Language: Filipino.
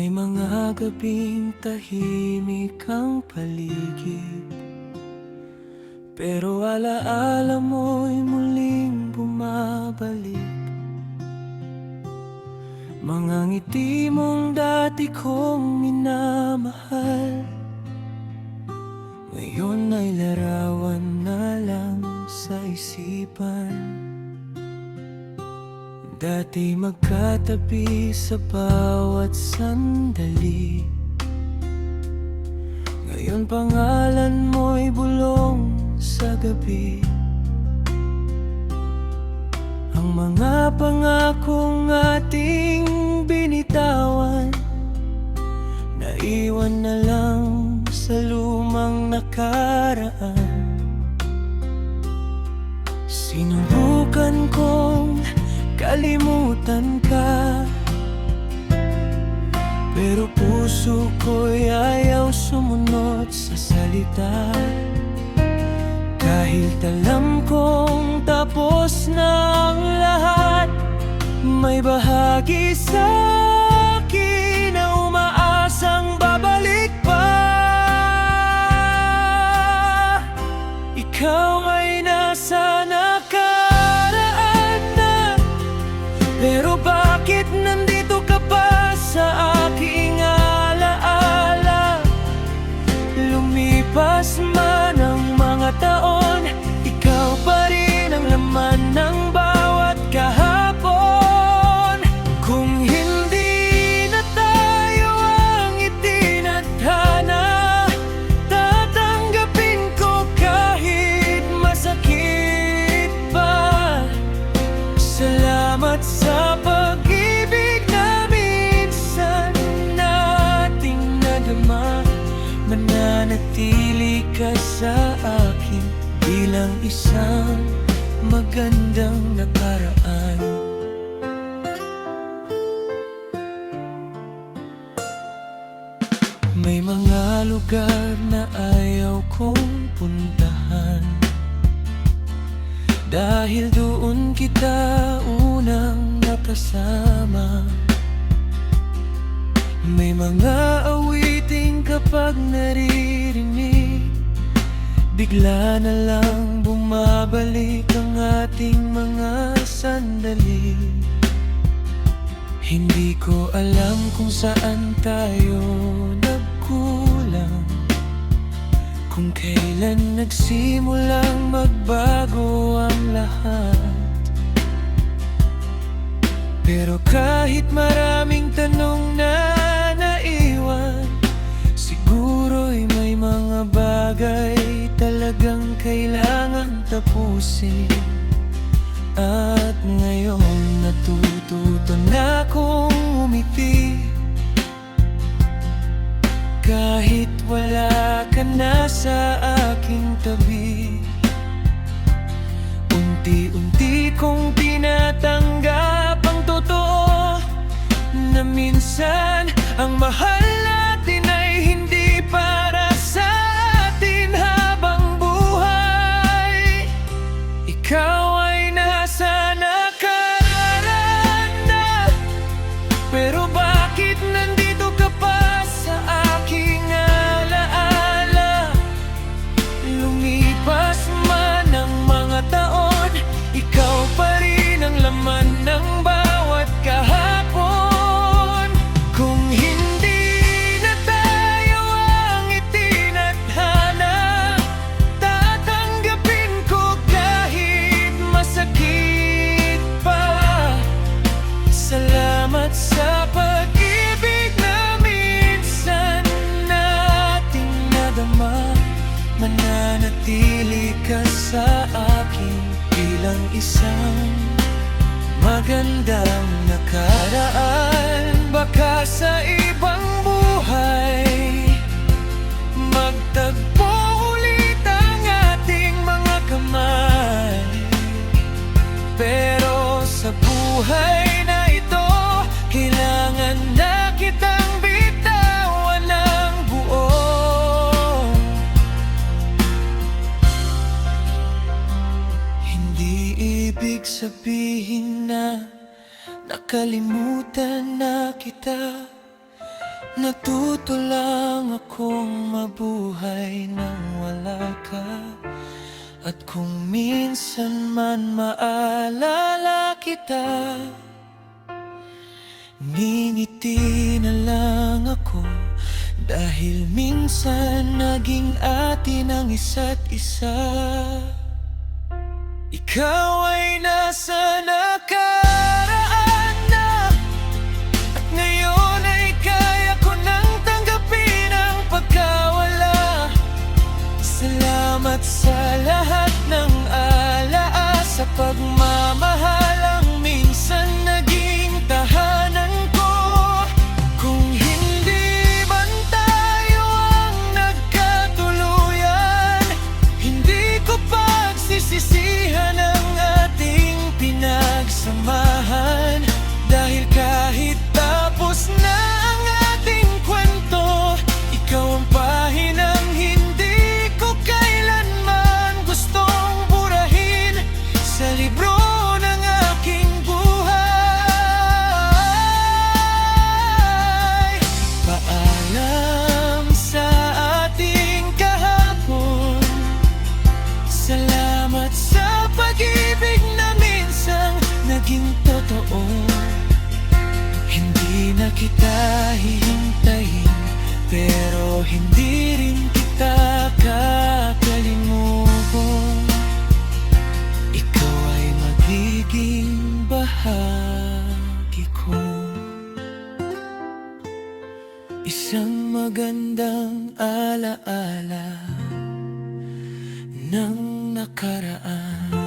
May mga gabing tahimik ang paligid, pero alaala mo'y muling bumabalik. Mga ngiti mong dati kong minamahal, ngayon ay larawan na lang sa isipan. Dati magkatabi sa bawat sandali, ngayon pangalan mo'y bulong sa gabi. Ang mga pangakong ating binitawan, naiwan na lang sa lumang nakaraan. Sinubukan kong kalimutan ka, pero puso ko'y ayaw sumunod sa salita. Kahit alam kong tapos na ang lahat, may bahagi sa akin na umaasang babalik pa. Ikaw ay nasa nakaraan na, pero bakit nandito ka pa sa aking alaala? Lumipas man ang mga taon, ikaw pa rin ang laman ng bawat kahapon. Kung hindi na tayo ang itinadhana, tatanggapin ko kahit masakit pa. Salamat sa pag-ibig na minsan nating nadama. Mananatili ka sa akin bilang isang magandang nakaraan. May mga lugar na ayaw kong puntahan, dahil doon kita unang nakasama. May mga awiting kapag naririnig, bigla na lang bumabalik ang ating mga sandali. Hindi ko alam kung saan tayo nagkulang, kung kailan nagsimulang magbago ang lahat. Pero kahit maraming tanong na naiwan, siguro'y may mga bagay talagang kailangan tapusin. At ngayon natututo na akong umiti, kahit wala ka na sa aking tabi. Unti-unti kong tinatanggap ang totoo, na minsan ang mahal natin ay hindi para sa atin habang buhay. Ikaw ay nasa nakaraan na, pero bakit nandito ka pa sa aking alaala? Lumipas man ang mga taon, ikaw pa rin ang laman ng bawat kahapon. Kung hindi na tayo ang itinadhana, tatanggapin ko kahit masakit pa. Salamat sa pag-ibig na minsan nating nadama. Mananatili ka sa akin bilang isang magandang nakaraan. Baka sa ibang buhay magtagpo ulit ang ating mga kamay, pero sa buhay na ito kailangan na kitang bitawan ng buo. Hindi ibig sabihin na nakalimutan na kita, Natuto lang akong mabuhay nang wala ka. At kung minsan man maalala kita, ngingiti na lang ako. Dahil minsan naging atin ang isa't isa. Ikaw ay nasa nakaraan na, at ngayon ay kaya ko nang tanggapin ang pagkawala. Salamat sa lahat ng alaala, sa pagmamahal ang minsan naging tahanan ko. Kung hindi man tayo ang nagkatuluyan, hindi ko pagsisisihan ang ating pinagsamahan. Dahil kahit tapos na ang ating kwento, ikaw ang pahinang hindi ko kailanman gustong burahin sa libro ng aking buhay. Paalam sa ating kahapon, salamat sa pag-ibig na minsang naging totoo. Hindi na kita hihintayin, pero hindi rin kita kakalimutan. Ikaw ay magiging bahagi ko. Isang magandang alaala ng nakaraan.